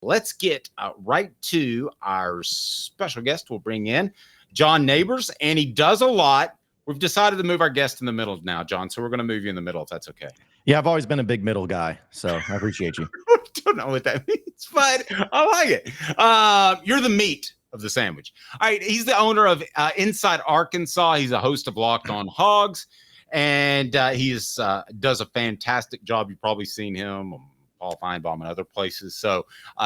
let's get right to our special guest. We'll bring in John Nabors, and he does a lot. We've decided to move our guest in the middle now, John, so we're going to move you in the middle if that's okay. Yeah, I've always been a big middle guy, so I appreciate you. I don't know what that means, but I like it. You're the meat of the sandwich. All right, he's the owner of Inside Arkansas. He's a host of Locked On Hogs, and he does a fantastic job. You've probably seen him on Paul Feinbaum and other places. So,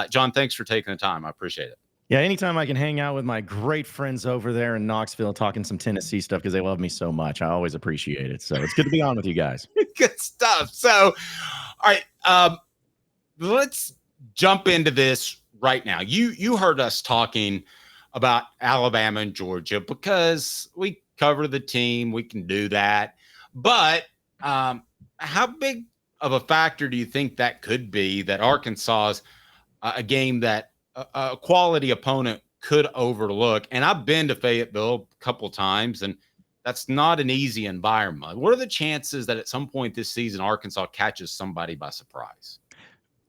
John, thanks for taking the time. I appreciate it. Yeah, anytime I can hang out with my great friends over there in Knoxville talking some Tennessee stuff because they love me so much, I always appreciate it. So it's good to be on with you guys. Good stuff. So, all right, let's jump into this right now. You heard us talking about Alabama and Georgia because we cover the team. We can do that. But how big of a factor do you think that could be that Arkansas's a game that a quality opponent could overlook? And I've been to Fayetteville a couple of times, and that's not an easy environment. What are the chances that at some point this season Arkansas catches somebody by surprise?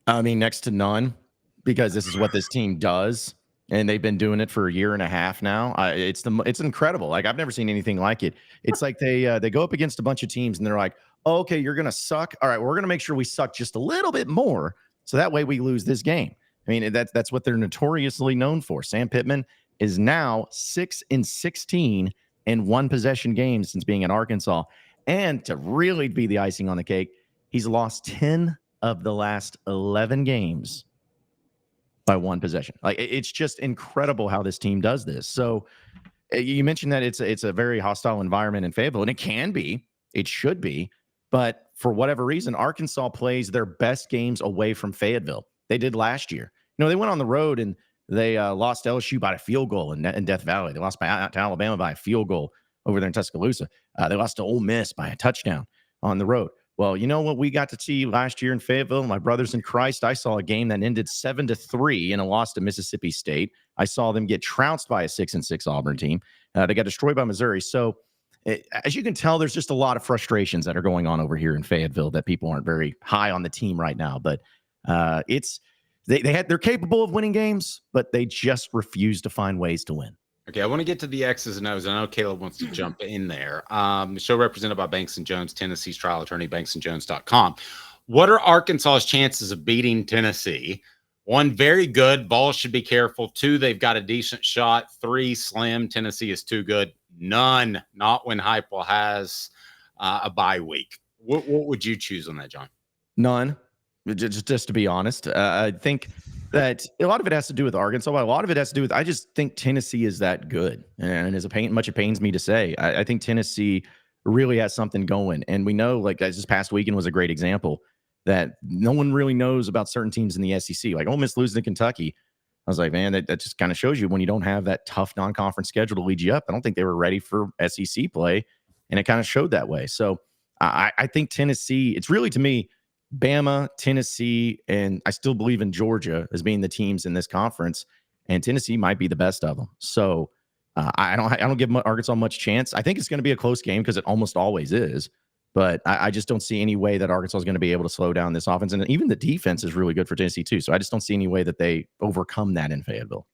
I mean, next to none, because this is what this team does, and they've been doing it for a year and a half now. It's incredible. Like, I've never seen anything like it. It's like they go up against a bunch of teams, and they're like, oh, okay, you're going to suck. All right, we're going to make sure we suck just a little bit more, so that way we lose this game. I mean, that's what they're notoriously known for. Sam Pittman is now 6-16 in one possession games since being in Arkansas. And to really be the icing on the cake, he's lost 10 of the last 11 games by one possession. Like, it's just incredible how this team does this. So you mentioned that it's a very hostile environment in Fayetteville, and it can be, it should be, but for whatever reason, Arkansas plays their best games away from Fayetteville. They did last year. You know, they went on the road and they lost LSU by a field goal in Death Valley. They lost to Alabama by a field goal over there in Tuscaloosa. They lost to Ole Miss by a touchdown on the road. Well, you know what we got to see last year in Fayetteville? My brothers in Christ, I saw a game that ended 7-3 in a loss to Mississippi State. I saw them get trounced by a 6-6 Auburn team. They got destroyed by Missouri. So, as you can tell, there's just a lot of frustrations that are going on over here in Fayetteville that people aren't very high on the team right now. But they're capable of winning games, but they just refuse to find ways to win. Okay, I want to get to the X's and O's. I know Caleb wants to jump in there. The show represented by Banks & Jones, Tennessee's trial attorney, banksandjones.com. What are Arkansas's chances of beating Tennessee? 1, very good. Vols should be careful. 2, they've got a decent shot. 3, slim. Tennessee is too good. None. Not when Heupel has a bye week. What would you choose on that, John? None. Just to be honest, I think that a lot of it has to do with Arkansas, but a lot of it has to do with, I just think Tennessee is that good. And as much it pains me to say, I think Tennessee really has something going. And we know, like, this past weekend was a great example that no one really knows about certain teams in the SEC. Like Ole Miss losing to Kentucky. I was like, man, that just kind of shows you when you don't have that tough non-conference schedule to lead you up. I don't think they were ready for SEC play, and it kind of showed that way. So I think Tennessee, it's really, to me, Bama, Tennessee, and I still believe in Georgia as being the teams in this conference, and Tennessee might be the best of them. So I don't give Arkansas much chance. I think it's going to be a close game because it almost always is, but I just don't see any way that Arkansas is going to be able to slow down this offense, and even the defense is really good for Tennessee too. So I just don't see any way that they overcome that in Fayetteville.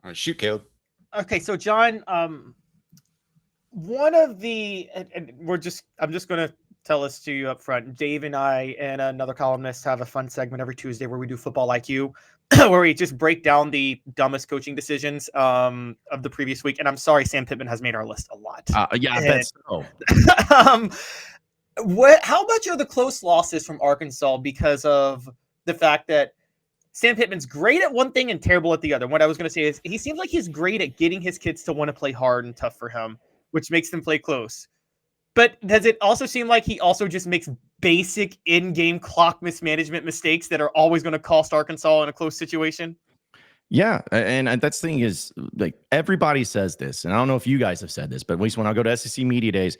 All right, shoot, Caleb. Okay, so John, one of the, and I'm just going to tell this to you up front. Dave and I and another columnist have a fun segment every Tuesday where we do Football IQ, where we just break down the dumbest coaching decisions of the previous week. And I'm sorry, Sam Pittman has made our list a lot. Yeah, I bet so. How much are the close losses from Arkansas because of the fact that Sam Pittman's great at one thing and terrible at the other? What I was going to say is he seems like he's great at getting his kids to want to play hard and tough for him, which makes them play close. But does it also seem like he also just makes basic in-game clock mismanagement mistakes that are always going to cost Arkansas in a close situation? Yeah, and that's the thing is, like, everybody says this, and I don't know if you guys have said this, but at least when I go to SEC Media Days,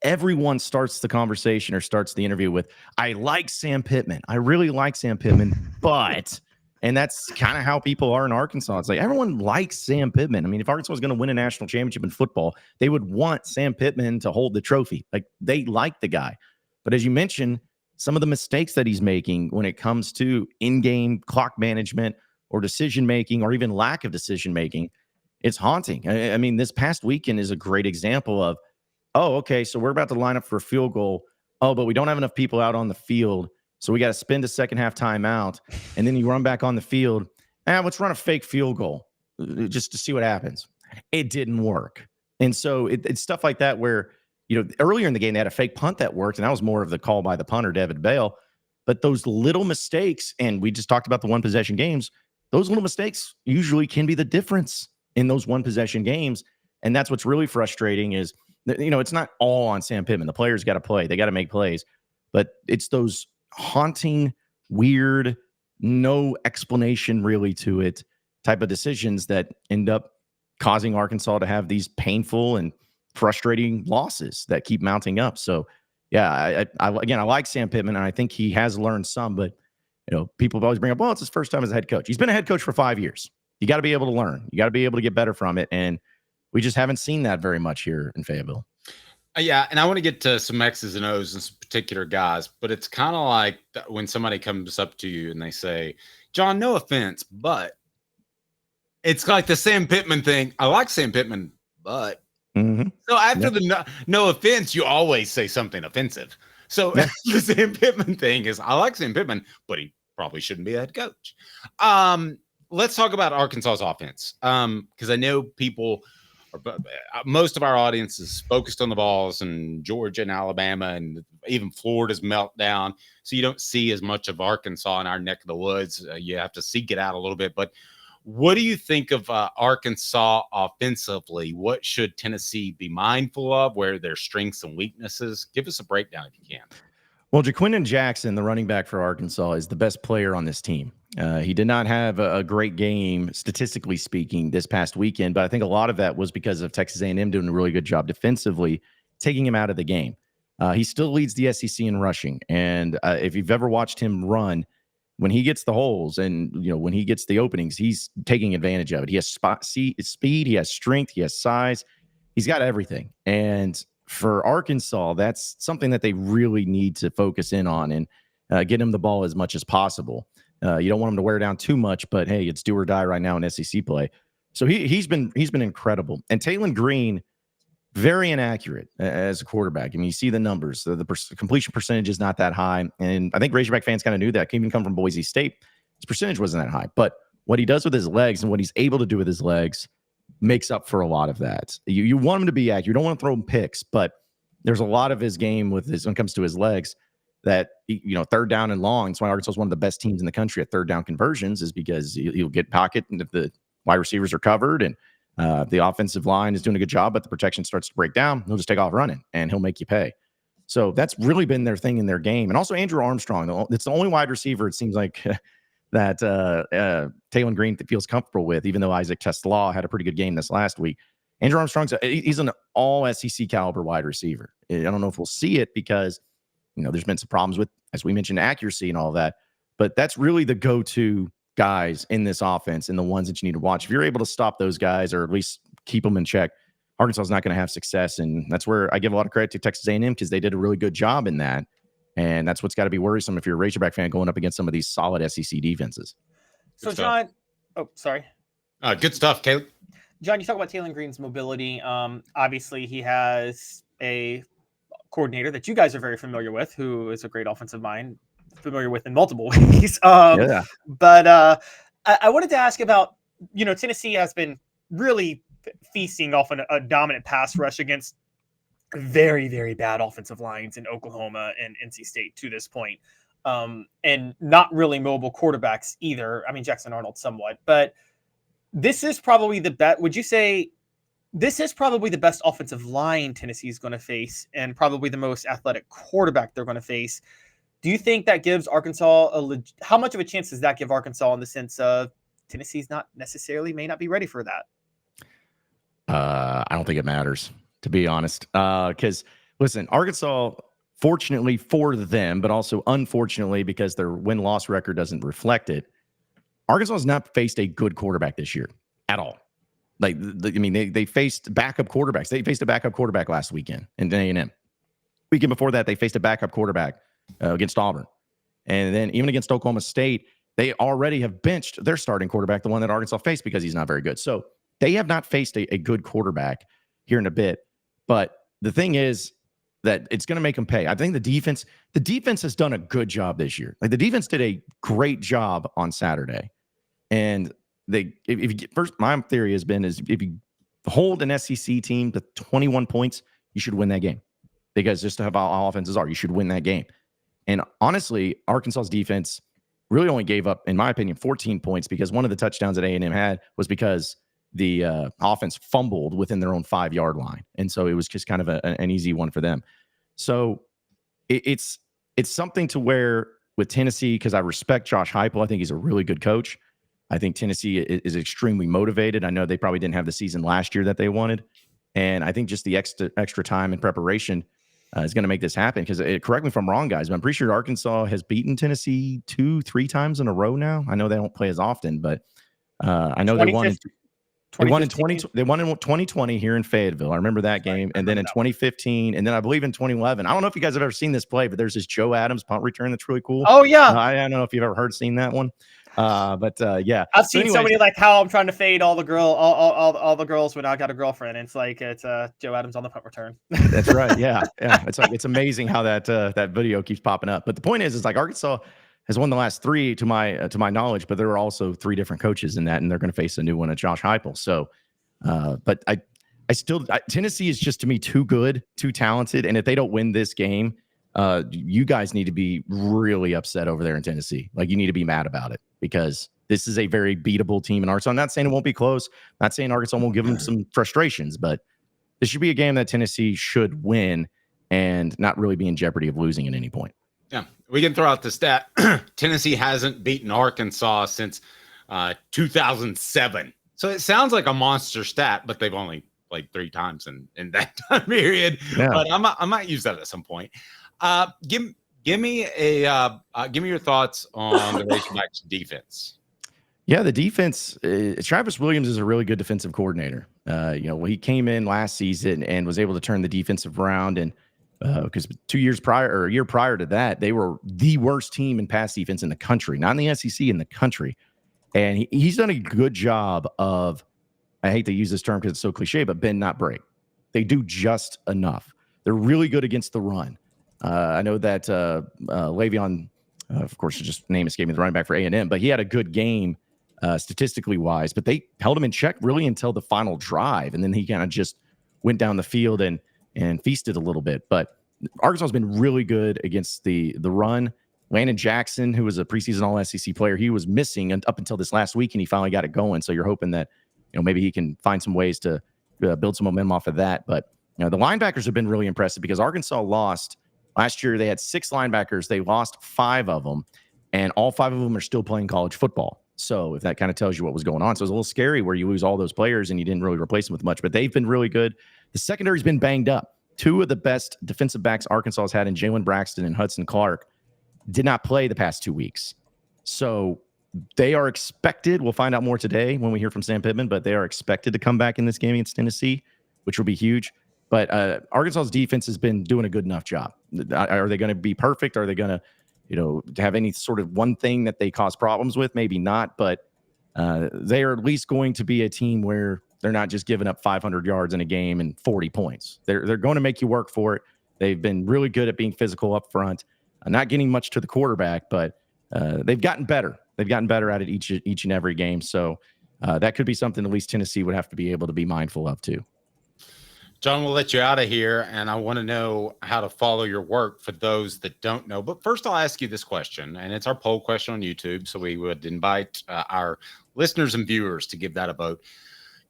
everyone starts the conversation or starts the interview with, I like Sam Pittman. I really like Sam Pittman, but... And that's kind of how people are in Arkansas. It's like everyone likes Sam Pittman. I mean, if Arkansas was going to win a national championship in football, they would want Sam Pittman to hold the trophy. Like, they like the guy. But as you mentioned, some of the mistakes that he's making when it comes to in-game clock management, or decision making or even lack of decision making, it's haunting. I mean, this past weekend is a great example of, oh, okay, so we're about to line up for a field goal. Oh, but we don't have enough people out on the field, so we got to spend a second half timeout, and then you run back on the field. Let's run a fake field goal just to see what happens. It didn't work. And so it's stuff like that where, earlier in the game, they had a fake punt that worked, and that was more of the call by the punter, David Bale. But those little mistakes, and we just talked about the one-possession games, those little mistakes usually can be the difference in those one-possession games. And that's what's really frustrating is, it's not all on Sam Pittman. The players got to play. They got to make plays. But it's those haunting, weird, no explanation really to it type of decisions that end up causing Arkansas to have these painful and frustrating losses that keep mounting up. So, yeah, I like Sam Pittman, and I think he has learned some. But, people always bring up, well, it's his first time as a head coach. He's been a head coach for 5 years. You got to be able to learn. You got to be able to get better from it. And we just haven't seen that very much here in Fayetteville. Yeah, and I want to get to some X's and O's and some particular guys, but it's kind of like when somebody comes up to you and they say, John, no offense, but it's like the Sam Pittman thing. I like Sam Pittman, but so after the no offense, you always say something offensive. So the Sam Pittman thing is, I like Sam Pittman, but he probably shouldn't be a head coach. Let's talk about Arkansas's offense, because I know most of our audience is focused on the Vols and Georgia and Alabama and even Florida's meltdown. So you don't see as much of Arkansas in our neck of the woods. You have to seek it out a little bit. But what do you think of Arkansas offensively? What should Tennessee be mindful of? Where are their strengths and weaknesses? Give us a breakdown if you can. Well, Jaquindon Jackson, the running back for Arkansas, is the best player on this team. He did not have a great game, statistically speaking, this past weekend, but I think a lot of that was because of Texas A&M doing a really good job defensively, taking him out of the game. He still leads the SEC in rushing, and if you've ever watched him run, when he gets the holes and when he gets the openings, he's taking advantage of it. He has speed, he has strength, he has size, he's got everything. And for Arkansas, that's something that they really need to focus in on and get him the ball as much as possible. You don't want him to wear down too much, but hey, it's do or die right now in SEC play. So he's been incredible. And Taylon Green, very inaccurate as a quarterback. I mean, you see the numbers. The completion percentage is not that high. And I think Razorback fans kind of knew that. Can even come from Boise State. His percentage wasn't that high. But what he does with his legs and what he's able to do with his legs makes up for a lot of that. You want him to be accurate. You don't want to throw him picks, but there's a lot of his game when it comes to his legs that, third down and long. That's why Arkansas is one of the best teams in the country at third down conversions, is because he'll get pocket and if the wide receivers are covered and the offensive line is doing a good job, but the protection starts to break down, he'll just take off running and he'll make you pay. So that's really been their thing in their game. And also Andrew Armstrong, it's the only wide receiver, it seems like, that Taylon Green feels comfortable with, even though Isaac TeSlaa had a pretty good game this last week. Andrew Armstrong's he's an all SEC caliber wide receiver. I don't know if we'll see it because, there's been some problems with, as we mentioned, accuracy and all that. But that's really the go-to guys in this offense and the ones that you need to watch. If you're able to stop those guys or at least keep them in check, Arkansas is not going to have success. And that's where I give a lot of credit to Texas A&M because they did a really good job in that. And that's what's got to be worrisome if you're a Razorback fan going up against some of these solid SEC defenses. So, John, sorry. Good stuff, Caleb. John, you talk about Taylon Green's mobility. Obviously, he has a coordinator that you guys are very familiar with, who is a great offensive mind, familiar with in multiple ways. But I wanted to ask about, Tennessee has been really feasting off a dominant pass rush against very, very bad offensive lines in Oklahoma and NC State to this point. And not really mobile quarterbacks either. I mean, Jackson Arnold somewhat, but this is probably the best. Would you say this is probably the best offensive line Tennessee is going to face and probably the most athletic quarterback they're going to face? Do you think that gives Arkansas how much of a chance does that give Arkansas in the sense of Tennessee's may not be ready for that? I don't think it matters, to be honest. Because listen, Arkansas, fortunately for them, but also unfortunately because their win-loss record doesn't reflect it, Arkansas has not faced a good quarterback this year at all. They faced backup quarterbacks. They faced a backup quarterback last weekend in A&M. Weekend before that, they faced a backup quarterback against Auburn. And then even against Oklahoma State, they already have benched their starting quarterback, the one that Arkansas faced, because he's not very good. So they have not faced a good quarterback here in a bit. But the thing is that it's going to make them pay. I think the defense has done a good job this year. Like, the defense did a great job on Saturday. And my theory has been is if you hold an SEC team to 21 points, you should win that game, because just to have how offenses are, you should win that game. And honestly, Arkansas's defense really only gave up, in my opinion, 14 points, because one of the touchdowns that A&M had was because the offense fumbled within their own 5-yard line. And so it was just kind of an easy one for them. So it's something to where with Tennessee, because I respect Josh Heupel. I think he's a really good coach. I think Tennessee is extremely motivated. I know they probably didn't have the season last year that they wanted. And I think just the extra time and preparation is going to make this happen. Because correct me if I'm wrong, guys, but I'm pretty sure Arkansas has beaten Tennessee 2-3 times in a row now. I know they don't play as often, but I know they won. They won in 2020 here in Fayetteville. I remember that game. And then in 2015, and then I believe in 2011. I don't know if you guys have ever seen this play, but there's this Joe Adams punt return that's really cool. Oh yeah, I don't know if you've ever seen that one. Yeah, I've seen so many, like how I'm trying to fade all the girls when I got a girlfriend. It's like it's Joe Adams on the punt return. That's right. Yeah. It's amazing how that video keeps popping up. But the point is like Arkansas has won the last 3 to my knowledge, but there are also 3 different coaches in that, and they're going to face a new one at Josh Heupel. So, but Tennessee is just, to me, too good, too talented, and if they don't win this game, you guys need to be really upset over there in Tennessee. Like, you need to be mad about it, because this is a very beatable team in Arkansas. I'm not saying it won't be close. I'm not saying Arkansas won't give them some frustrations, but this should be a game that Tennessee should win and not really be in jeopardy of losing at any point. Yeah, we can throw out the stat. Tennessee hasn't beaten Arkansas since 2007. So it sounds like a monster stat, but they've only played 3 times in that time period. Yeah. But I might use that at some point. Give me your thoughts on the Razorbacks defense. Yeah, the defense. Travis Williams is a really good defensive coordinator. He came in last season and was able to turn the defensive around, and because 2 years prior, or a year prior to that, they were the worst team in pass defense in the country, not in the SEC, in the country. And he's done a good job of, I hate to use this term because it's so cliche, but bend not break. They do just enough. They're really good against the run. I know that Le'Veon, of course, just name escaped me, the running back for A&M, but he had a good game statistically wise, but they held him in check really until the final drive. And then he kind of just went down the field and feasted a little bit. But Arkansas has been really good against the run. Landon Jackson, who was a preseason All-SEC player, he was missing up until this last week, and he finally got it going. So you're hoping that maybe he can find some ways to build some momentum off of that. But the linebackers have been really impressive, because Arkansas lost last year. They had 6 linebackers. They lost 5 of them, and all 5 of them are still playing college football. So if that kind of tells you what was going on. So it's a little scary where you lose all those players and you didn't really replace them with much, but they've been really good. The secondary's been banged up. 2 of the best defensive backs Arkansas has had in Jalen Braxton and Hudson Clark did not play the past 2 weeks. So they are expected, we'll find out more today when we hear from Sam Pittman, but they are expected to come back in this game against Tennessee, which will be huge. But Arkansas's defense has been doing a good enough job. Are they going to be perfect? Are they going to, have any sort of one thing that they cause problems with? Maybe not, but they are at least going to be a team where they're not just giving up 500 yards in a game and 40 points. They're going to make you work for it. They've been really good at being physical up front, not getting much to the quarterback, but they've gotten better. They've gotten better at it each and every game. So that could be something at least Tennessee would have to be able to be mindful of too. John, we'll let you out of here, and I want to know how to follow your work for those that don't know. But first, I'll ask you this question, and it's our poll question on YouTube, so we would invite our listeners and viewers to give that a vote.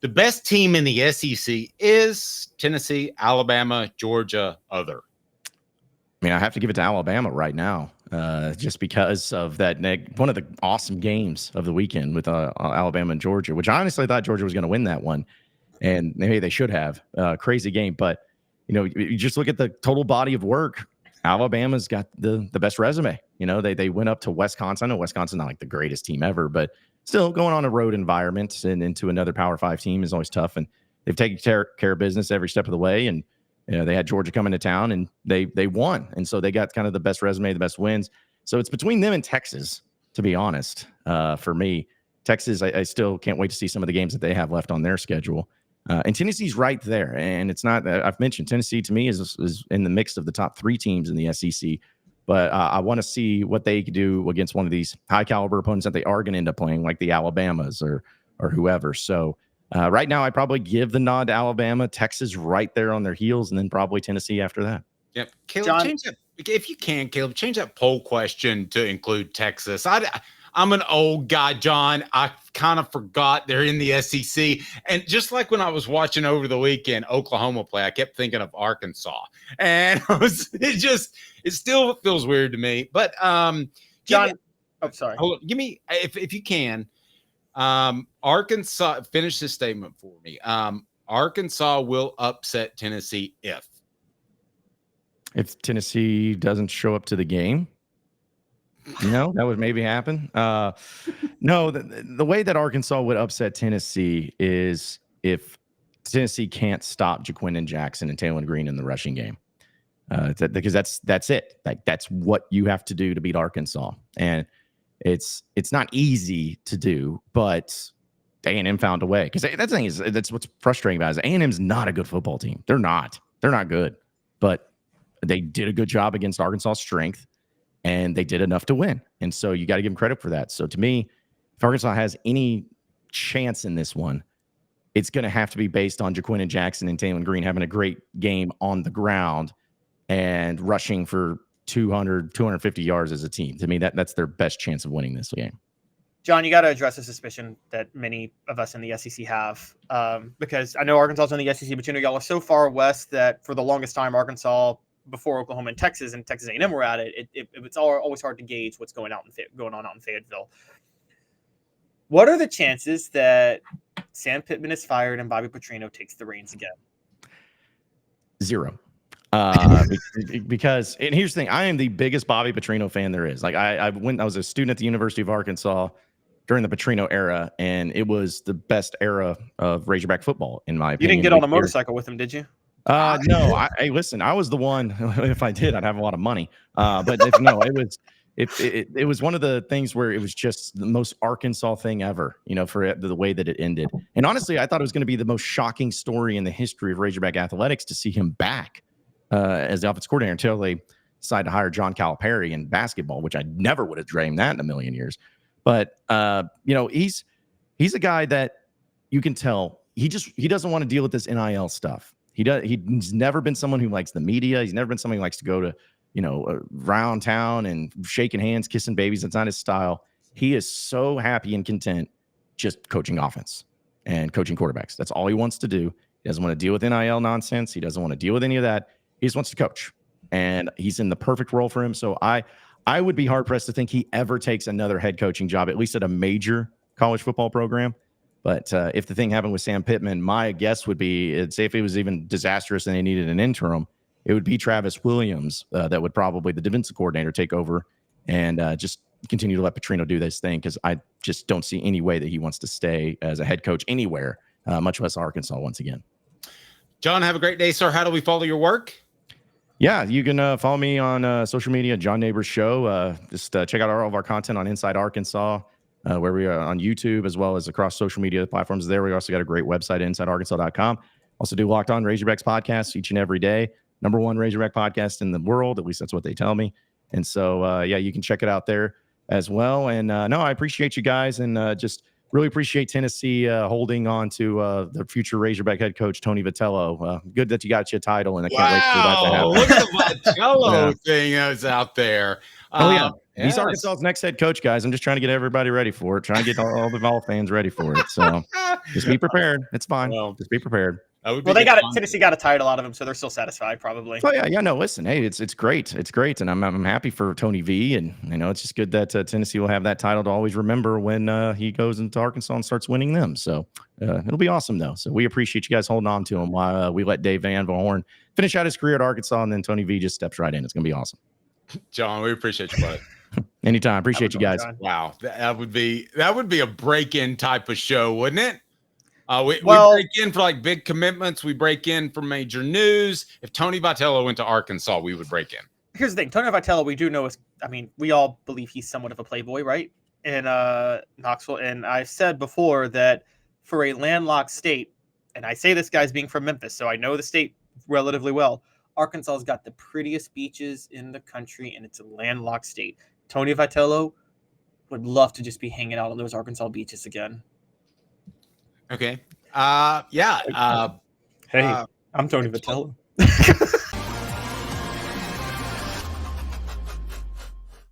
The best team in the SEC is Tennessee, Alabama, Georgia, other? I mean, I have to give it to Alabama right now, just because of that one of the awesome games of the weekend with Alabama and Georgia, which I honestly thought Georgia was going to win that one. And maybe they should have. Crazy game. But, you just look at the total body of work. Alabama's got the best resume. They went up to Wisconsin. I know Wisconsin's not like the greatest team ever, but still going on a road environment and into another Power 5 team is always tough. And they've taken care of business every step of the way. And they had Georgia coming to town, and they won. And so they got kind of the best resume, the best wins. So it's between them and Texas. to be honest. For me, Texas, I still can't wait to see some of the games that they have left on their schedule. And Tennessee's right there. And it's not, I've mentioned Tennessee to me is in the mix of the top 3 teams in the SEC. But I want to see what they could do against one of these high caliber opponents that they are going to end up playing, like the Alabamas or whoever. So right now, I probably give the nod to Alabama, Texas right there on their heels, and then probably Tennessee after that. Yep. Caleb, change that, if you can, Caleb, change that poll question to include Texas. I'm an old guy, John. I kind of forgot they're in the SEC. And just like when I was watching over the weekend Oklahoma play, I kept thinking of Arkansas. And it still feels weird to me. But John, sorry. Hold on, give me, if you can, Arkansas, finish this statement for me. Arkansas will upset Tennessee if Tennessee doesn't show up to the game. That would maybe happen. No, the way that Arkansas would upset Tennessee is if Tennessee can't stop Jaquindon Jackson and Taylor Green in the rushing game. Because that's it. Like that's what you have to do to beat Arkansas. And it's not easy to do, but A&M found a way. Because that thing is, that's what's frustrating about it. A&M's not a good football team. They're not good. But they did a good job against Arkansas' strength. And they did enough to win. And so you got to give them credit for that. So to me, if Arkansas has any chance in this one, it's going to have to be based on Jaquindon Jackson and Taylor Green having a great game on the ground and rushing for 200, 250 yards as a team. To me, that's their best chance of winning this game. John, you got to address the suspicion that many of us in the SEC have, because I know Arkansas is in the SEC, but y'all are so far west that for the longest time, Arkansas, before Oklahoma and Texas A&M were at it, it's always hard to gauge what's going on out in Fayetteville. What are the chances that Sam Pittman is fired and Bobby Petrino takes the reins again? 0. Because, and here's the thing, I am the biggest Bobby Petrino fan there is. Like I was a student at the University of Arkansas during the Petrino era, and it was the best era of Razorback football, in my opinion. You didn't get on a motorcycle with him, did you? No. Hey, listen, I was the one. If I did, I'd have a lot of money. But it was one of the things where it was just the most Arkansas thing ever, for the way that it ended. And honestly, I thought it was going to be the most shocking story in the history of Razorback athletics to see him back as the offensive coordinator until they decided to hire John Calipari in basketball, which I never would have dreamed that in a million years. But he's a guy that you can tell he doesn't want to deal with this NIL stuff. He's never been someone who likes the media. He's never been someone who likes to go to, around town and shaking hands, kissing babies. That's not his style. He is so happy and content just coaching offense and coaching quarterbacks. That's all he wants to do. He doesn't want to deal with NIL nonsense. He doesn't want to deal with any of that. He just wants to coach. And he's in the perfect role for him. So I would be hard-pressed to think he ever takes another head coaching job, at least at a major college football program. But if the thing happened with Sam Pittman, my guess would be, say if it was even disastrous and they needed an interim, it would be Travis Williams that would probably, the defensive coordinator, take over and just continue to let Petrino do this thing, because I just don't see any way that he wants to stay as a head coach anywhere, much less Arkansas once again. John, have a great day, sir. How do we follow your work? Yeah, you can follow me on social media, John Nabors Show. Just check out all of our content on Inside Arkansas. Where we are on YouTube as well as across social media platforms there. We also got a great website, InsideArkansas.com. Also do Locked On Razorbacks podcasts each and every day. Number 1 Razorback podcast in the world. At least that's what they tell me. And so, you can check it out there as well. And no, I appreciate you guys, and just really appreciate Tennessee holding on to the future Razorback head coach, Tony Vitello. Good that you got your title, and I can't wait for that to happen. Look at the Vitello thing that's out there. He's Arkansas's next head coach, guys. I'm just trying to get everybody ready for it. Trying to get all the Vol fans ready for it. So just be prepared. It's fine. Well, just be prepared. Tennessee got a title out of him, so they're still satisfied, probably. Oh yeah. No, listen, hey, it's great. It's great, and I'm happy for Tony V. And it's just good that Tennessee will have that title to always remember when he goes into Arkansas and starts winning them. So it'll be awesome though. So we appreciate you guys holding on to him while we let Dave Van Horn finish out his career at Arkansas, and then Tony V just steps right in. It's gonna be awesome. John, we appreciate you, buddy. Anytime. Appreciate you guys. Wow. That would be a break-in type of show, wouldn't it? We break in for like big commitments. We break in for major news. If Tony Vitello went to Arkansas, we would break in. Here's the thing. Tony Vitello, we do know we all believe he's somewhat of a playboy, right? in Knoxville, and I've said before that for a landlocked state, and I say this guy's being from Memphis, so I know the state relatively well. Arkansas's got the prettiest beaches in the country, and it's a landlocked state. Tony Vitello would love to just be hanging out on those Arkansas beaches again. Okay. Yeah. Hey, I'm Tony Vitello.